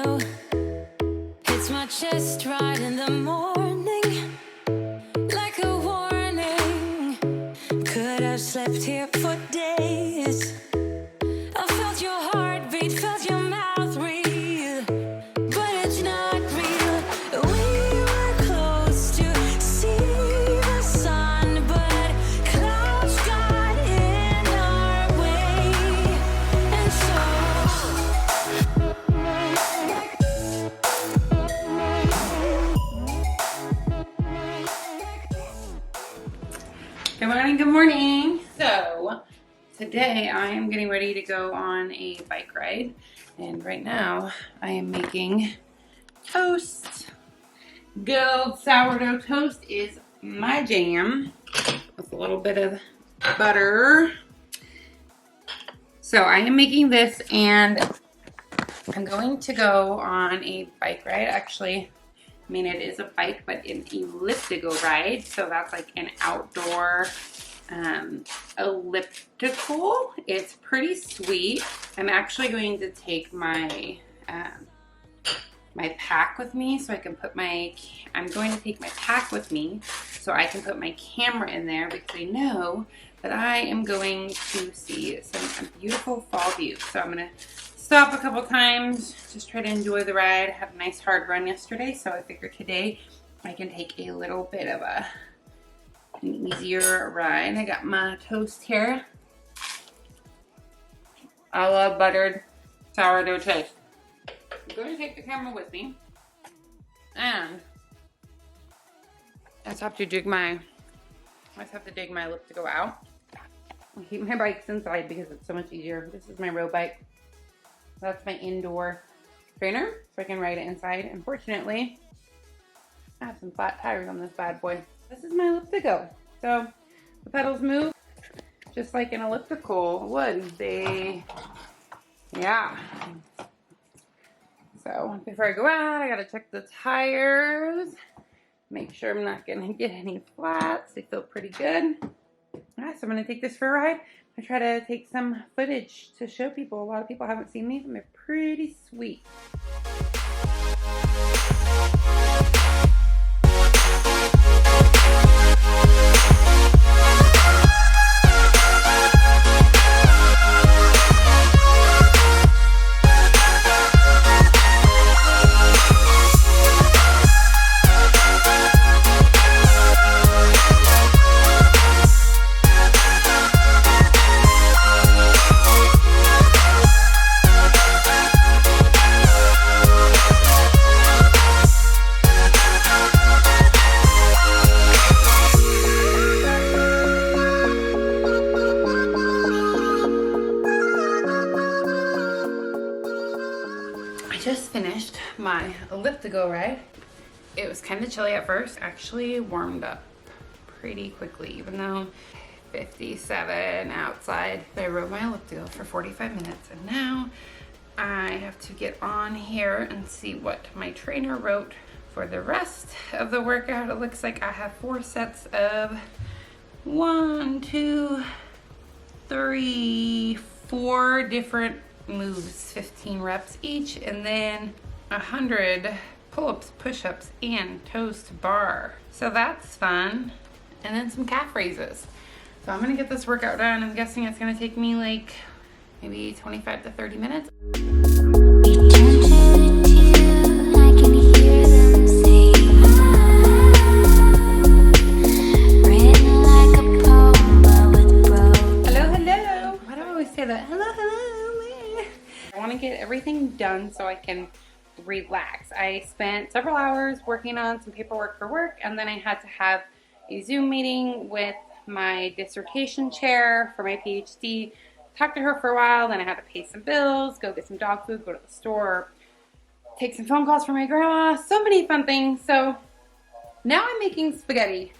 you. Hits my chest right in the morning, like a warning. Could have slept here for days. I felt your heartbeat, felt your mouth breathe, but it's not real. We were close to see the sun, but clouds got in our way, and Good morning, good morning. So today I am getting ready to go on a bike ride, and right now I am making toast. Good sourdough toast is my jam with a little bit of butter. So I am making this, and I'm going to go on a bike ride. Actually, I mean, it is a bike, but an elliptical ride. So that's like an outdoor elliptical. It's pretty sweet. I'm actually going to take my my pack with me so I can put I'm going to take my pack with me so I can put my camera in there, because I know that I am going to see some beautiful fall views. So I'm going to stop a couple times, just try to enjoy the ride. I had a nice hard run yesterday, so I figured today I can take a little bit of an easier ride. I got my toast here. I love buttered sourdough toast. I'm going to take the camera with me, and I just have to dig my lip to go out. I keep my bikes inside because it's so much easier. This is my road bike. That's my indoor trainer, so I can ride it inside. Unfortunately, I have some flat tires on this bad boy. This is my elliptical. So the pedals move just like an elliptical would. Yeah. So before I go out, I gotta check the tires, make sure I'm not gonna get any flats. They feel pretty good. Yeah, so I'm gonna take this for a ride. I try to take some footage to show people. A lot of people haven't seen these, and they're pretty sweet. Just finished my elliptical ride. It was kind of chilly at first, actually warmed up pretty quickly, even though 57 outside. I rode my elliptical for 45 minutes, and now I have to get on here and see what my trainer wrote for the rest of the workout. It looks like I have 4 sets of 4 different moves, 15 reps each, and then 100 pull-ups, push-ups, and toast bar. So that's fun. And then some calf raises. So I'm gonna get this workout done. I'm guessing it's gonna take me like maybe 25 to 30 minutes. Get everything done so I can relax. I spent several hours working on some paperwork for work, and then I had to have a Zoom meeting with my dissertation chair for my PhD. Talk to her for a while, then I had to pay some bills, go get some dog food, go to the store, take some phone calls for my grandma. So many fun things. So now I'm making spaghetti.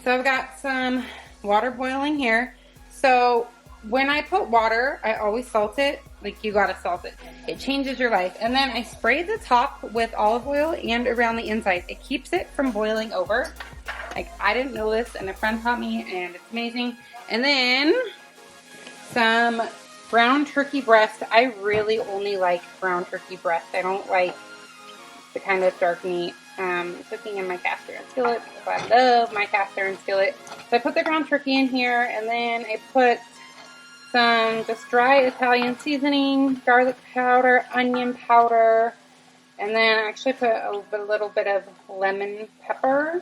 So I've got some water boiling here. So when I put water, I always salt it. Like, you gotta salt it. It changes your life. And then I spray the top with olive oil and around the inside. It keeps it from boiling over. Like, I didn't know this, and a friend taught me, and it's amazing. And then some Ground turkey breast. I really only like ground turkey breast. I don't like the kind of dark meat cooking in my cast iron skillet because I love my cast iron skillet. So I put the ground turkey in here, and then I put some just dry Italian seasoning, garlic powder, onion powder, and then I actually put a little bit of lemon pepper.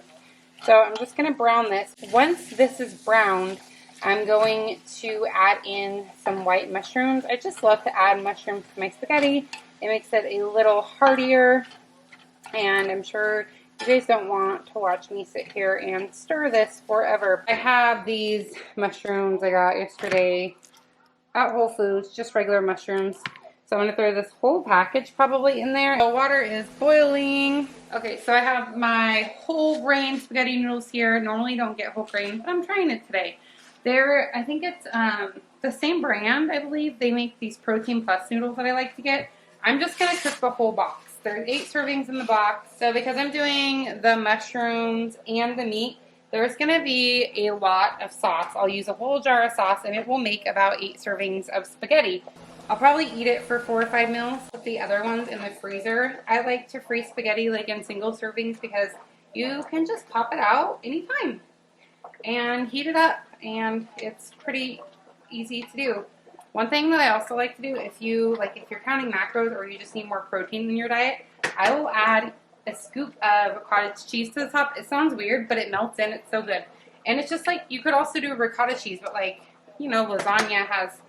So I'm just going to brown this. Once this is browned, I'm going to add in some white mushrooms. I just love to add mushrooms to my spaghetti. It makes it a little heartier. And I'm sure you guys don't want to watch me sit here and stir this forever. I have these mushrooms I got yesterday at Whole Foods, just regular mushrooms. So I'm going to throw this whole package probably in there. The water is boiling. Okay, so I have my whole grain spaghetti noodles here. Normally don't get whole grain, but I'm trying it today. I think it's the same brand, I believe. They make these Protein Plus noodles that I like to get. I'm just going to cook the whole box. There's 8 servings in the box. So because I'm doing the mushrooms and the meat, there's going to be a lot of sauce. I'll use a whole jar of sauce, and it will make about 8 servings of spaghetti. I'll probably eat it for 4 or 5 meals with the other ones in the freezer. I like to freeze spaghetti like in single servings because you can just pop it out anytime and heat it up, and it's pretty easy to do. One thing that I also like to do, if you're counting macros or you just need more protein in your diet, I will add a scoop of cottage cheese to the top. It sounds weird, but it melts in. It's so good. And it's just like, you could also do ricotta cheese, but lasagna has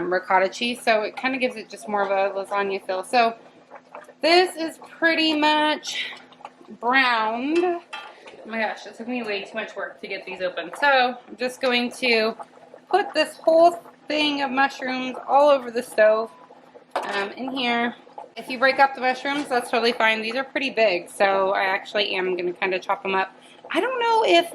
ricotta cheese, so it kind of gives it just more of a lasagna feel. So this is pretty much browned. Oh my gosh, it took me way too much work to get these open. So I'm just going to put this whole thing of mushrooms all over the stove in here. If you break up the mushrooms, that's totally fine. These are pretty big, so I actually am going to kind of chop them up. I don't know if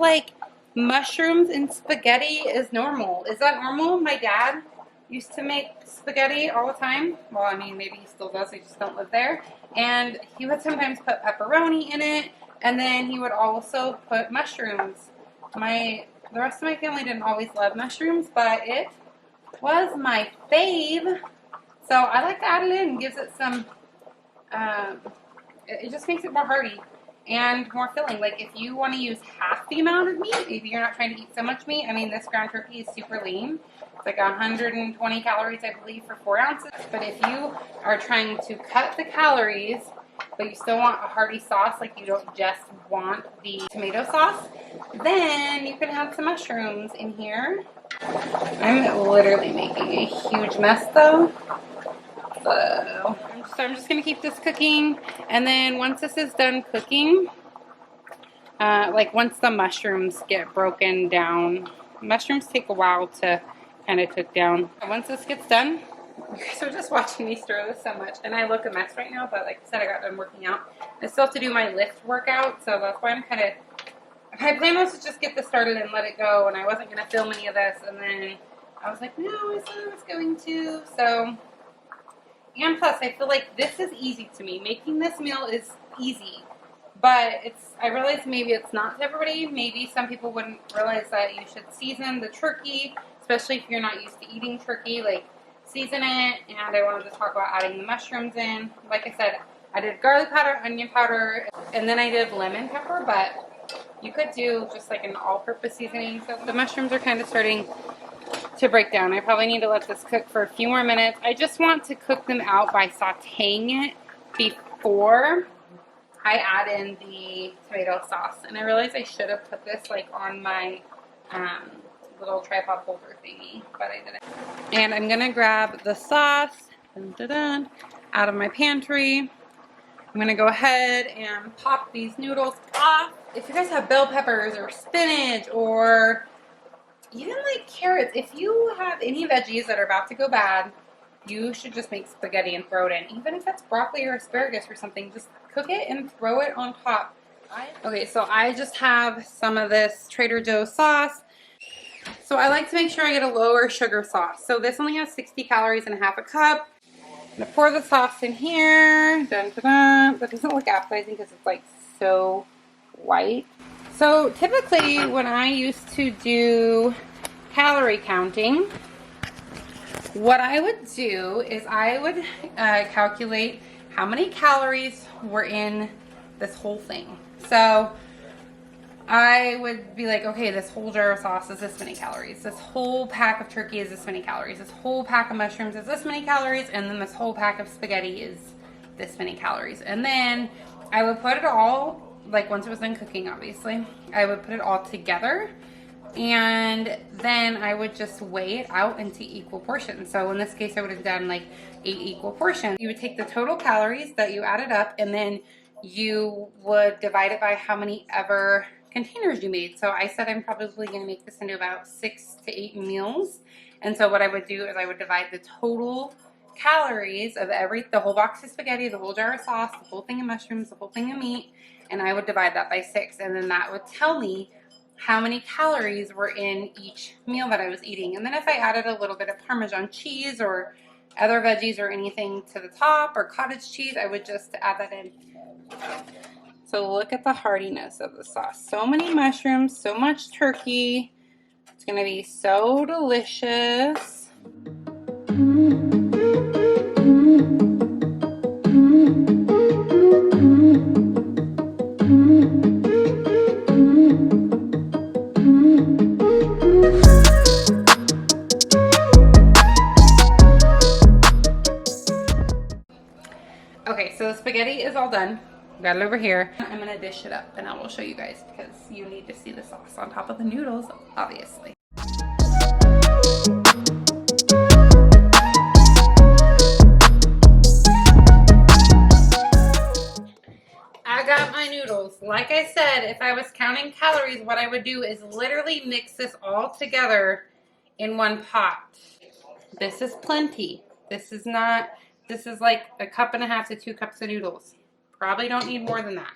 mushrooms in spaghetti is normal. Is that normal? My dad used to make spaghetti all the time. Well, I mean, maybe he still does. I just don't live there. And he would sometimes put pepperoni in it, and then he would also put mushrooms. The rest of my family didn't always love mushrooms, but it was my fave. So I like to add it in. Gives it some, it just makes it more hearty and more filling. Like if you want to use half the amount of meat, maybe you're not trying to eat so much meat. I mean, this ground turkey is super lean. It's like 120 calories, I believe, for 4 ounces. But if you are trying to cut the calories, but you still want a hearty sauce, like you don't just want the tomato sauce, then you can add some mushrooms in here. I'm literally making a huge mess though. So I'm just going to keep this cooking, and then once this is done cooking, once the mushrooms get broken down, mushrooms take a while to kind of cook down. Once this gets done, you guys are just watching me stir this so much, and I look a mess right now, but like I said, I got done working out. I still have to do my lift workout, so that's why my plan was to just get this started and let it go, and I wasn't going to film any of this, and then I was like, no, I said I was going to, so... And plus, I feel like this is easy to me. Making this meal is easy, but I realize maybe it's not to everybody. Maybe some people wouldn't realize that you should season the turkey, especially if you're not used to eating turkey. Season it, and I wanted to talk about adding the mushrooms in. Like I said, I did garlic powder, onion powder, and then I did lemon pepper, but you could do just like an all-purpose seasoning. So the mushrooms are kind of starting to break down. I probably need to let this cook for a few more minutes. I just want to cook them out by sauteing it before I add in the tomato sauce. And I realized I should have put this on my little tripod holder thingy, but I didn't. And I'm gonna grab the sauce out of my pantry. I'm gonna go ahead and pop these noodles off. If you guys have bell peppers or spinach or even carrots, if you have any veggies that are about to go bad, you should just make spaghetti and throw it in. Even if it's broccoli or asparagus or something, just cook it and throw it on top. Okay, so I just have some of this Trader Joe's sauce. So I like to make sure I get a lower sugar sauce. So this only has 60 calories and half a cup. I'm gonna pour the sauce in here. Dun, dun, dun. That doesn't look appetizing because it's so white. So typically when I used to do calorie counting, What I would do is I would calculate how many calories were in this whole thing. So I would be like, okay, this whole jar of sauce is this many calories. This whole pack of turkey is this many calories. This whole pack of mushrooms is this many calories. And then this whole pack of spaghetti is this many calories. And then I would put it all, like once it was done cooking, obviously, I would put it all together. And then I would just weigh it out into equal portions. So in this case, I would have done like 8 equal portions. You would take the total calories that you added up, and then you would divide it by how many ever containers you made. So I said I'm probably going to make this into about 6 to 8 meals. And so what I would do is I would divide the total calories of the whole box of spaghetti, the whole jar of sauce, the whole thing of mushrooms, the whole thing of meat, and I would divide that by 6. And then that would tell me how many calories were in each meal that I was eating. And then if I added a little bit of Parmesan cheese or other veggies or anything to the top, or cottage cheese, I would just add that in. So look at the heartiness of the sauce. So many mushrooms, so much turkey. It's gonna be so delicious. Okay, so the spaghetti is all done. Got it over here. I'm gonna dish it up and I will show you guys because you need to see the sauce on top of the noodles, obviously. I got my noodles. Like I said, if I was counting calories, what I would do is literally mix this all together in one pot. This is plenty. This is like 1.5 cups to 2 cups of noodles. Probably don't need more than that.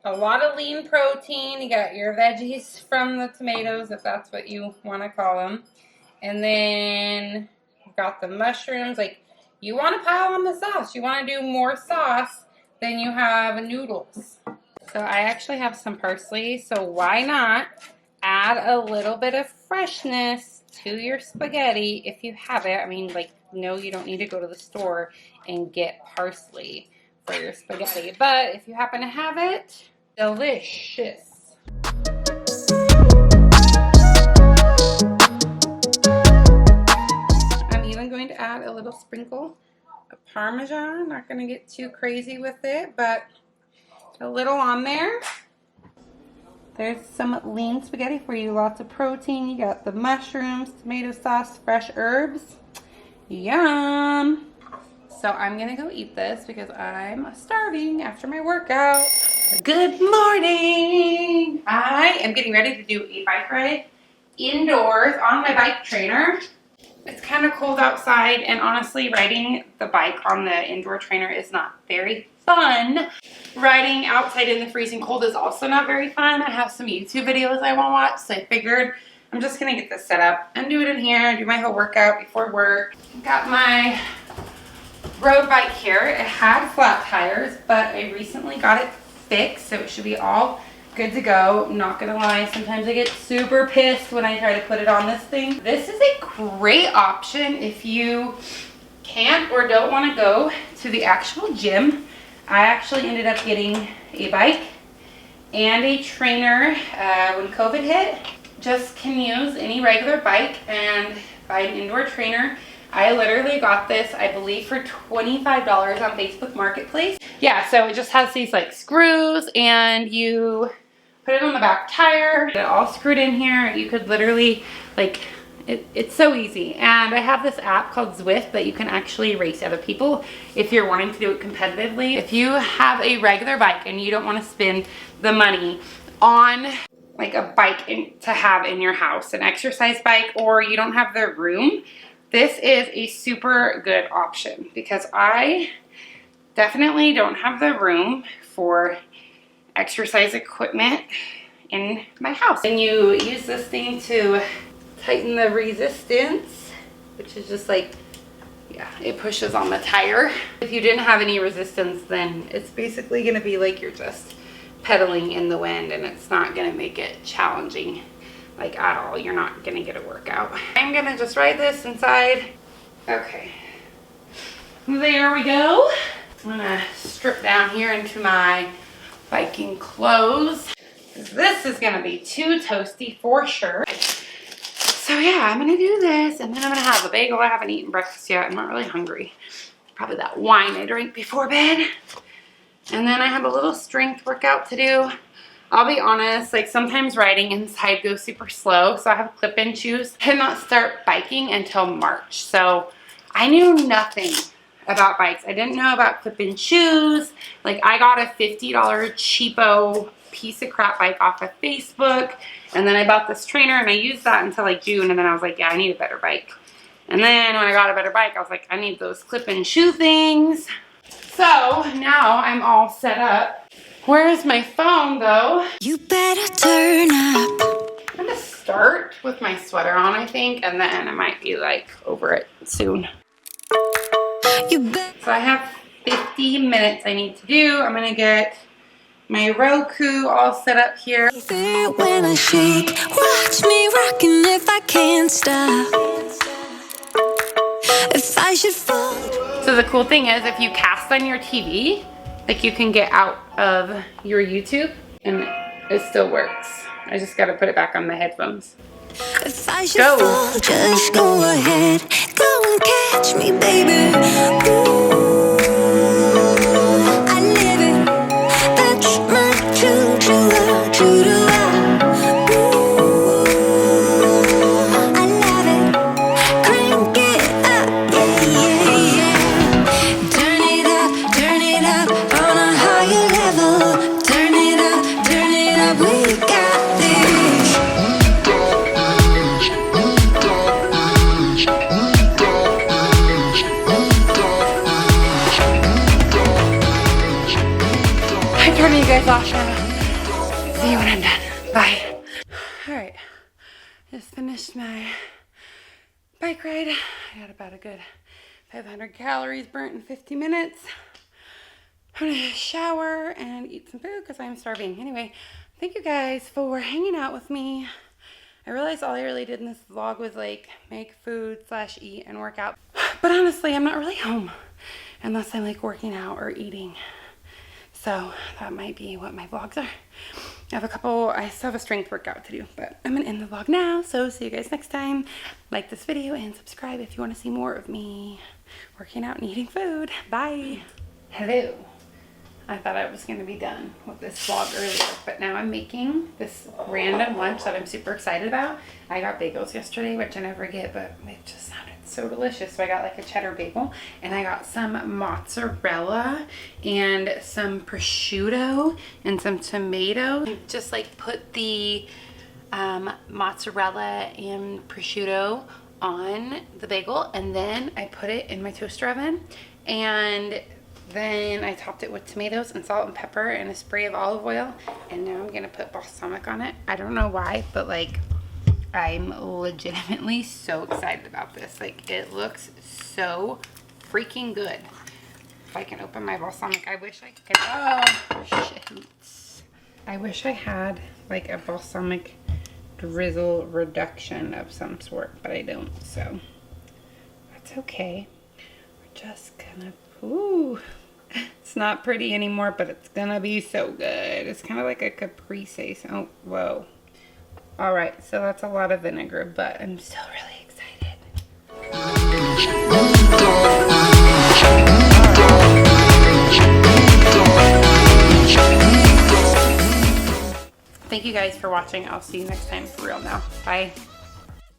A lot of lean protein. You got your veggies from the tomatoes, if that's what you want to call them. And then you've got the mushrooms. Like, you want to pile on the sauce. You want to do more sauce than you have noodles. So I actually have some parsley, so why not add a little bit of freshness to your spaghetti if you have it. I mean, like, no, you don't need to go to the store and get parsley for your spaghetti, but if you happen to have it, delicious. I'm even going to add a little sprinkle of Parmesan. Not going to get too crazy with it, but a little on there. There's some lean spaghetti for you. Lots of protein. You got the mushrooms, tomato sauce, fresh herbs. Yum! So I'm gonna go eat this because I'm starving after my workout. Good morning! I am getting ready to do a bike ride indoors on my bike trainer. It's kind of cold outside, and honestly, riding the bike on the indoor trainer is not very fun. Riding outside in the freezing cold is also not very fun. I have some YouTube videos I want to watch, so I figured I'm just gonna get this set up and do it in here, do my whole workout before work. Got my road bike here. It had flat tires, but I recently got it fixed, so it should be all good to go. Not gonna lie, sometimes I get super pissed when I try to put it on this thing. This is a great option if you can't or don't want to go to the actual gym. I actually ended up getting a bike and a trainer when COVID hit. Just can use any regular bike and buy an indoor trainer. I literally got this, I believe, for $25 on Facebook Marketplace. Yeah, so it just has these like screws, and you put it on the back tire. It all screwed in here. You could literally, like, it's so easy. And I have this app called Zwift that you can actually race other people if you're wanting to do it competitively. If you have a regular bike and you don't want to spend the money on like a bike to have in your house, an exercise bike, or you don't have the room, this is a super good option because I definitely don't have the room for exercise equipment in my house. And you use this thing to tighten the resistance, which is just like, yeah, it pushes on the tire. If you didn't have any resistance, then it's basically gonna be like you're just pedaling in the wind, and it's not gonna make it challenging like at all. You're not gonna get a workout. I'm gonna just ride this inside. Okay, there we go. I'm gonna strip down here into my biking clothes. This is gonna be too toasty for sure. So yeah, I'm gonna do this and then I'm gonna have a bagel. I haven't eaten breakfast yet. I'm not really hungry. Probably that wine I drank before bed. And then I have a little strength workout to do. I'll be honest, like sometimes riding inside goes super slow. So I have clip-in shoes. I did not start biking until March. So I knew nothing about bikes. I didn't know about clip-in shoes. Like I got a $50 cheapo piece of crap bike off of Facebook. And then I bought this trainer and I used that until like June. And then I was like, yeah, I need a better bike. And then when I got a better bike, I was like, I need those clip-in shoe things. So now I'm all set up. Where's my phone though? You better turn up. I'm gonna start with my sweater on, I think. And then I might be like over it soon. So I have 50 minutes I need to do. I'm gonna get my Roku all set up here. When I shake, watch me rocking if I can't stop. If I should fall. So the cool thing is if you cast on your TV, like you can get out of your YouTube and it still works. I just gotta put it back on the headphones. If I should fall, just go ahead. Go and catch me, baby. Ooh, I live it. That's my true to love. Ooh, I love it. Crank it up, yeah, yeah. Turn it up on a higher level. Turn it up, we got this. I'm turning you guys off now. See you when I'm done. Bye. All right, just finished my bike ride. I got about a good 500 calories burnt in 50 minutes. I'm gonna shower and eat some food because I'm starving. Anyway, thank you guys for hanging out with me. I realized all I really did in this vlog was like make food / eat and work out. But honestly, I'm not really home unless I'm like working out or eating. So that might be what my vlogs are. I still have a strength workout to do, but I'm gonna end the vlog now. So see you guys next time. Like this video and subscribe if you want to see more of me working out and eating food. Bye. Hello. I thought I was gonna be done with this vlog earlier, but now I'm making this random lunch that I'm super excited about. I got bagels yesterday, which I never get, but it just sounded so delicious. So I got like a cheddar bagel and I got some mozzarella and some prosciutto and some tomato. Just like put the mozzarella and prosciutto on the bagel and then I put it in my toaster oven and then I topped it with tomatoes and salt and pepper and a spray of olive oil. And now I'm gonna put balsamic on it. I don't know why, but like I'm legitimately so excited about this. Like it looks so freaking good. If I can open my balsamic, I wish I could. Oh shit. I wish I had like a balsamic drizzle reduction of some sort, but I don't, so that's okay. We're just gonna, ooh, it's not pretty anymore, but it's gonna be so good. It's kind of like a caprese. Oh, whoa. All right, so that's a lot of vinegar, but I'm still really excited. Thank you guys for watching. I'll see you next time for real now. Bye.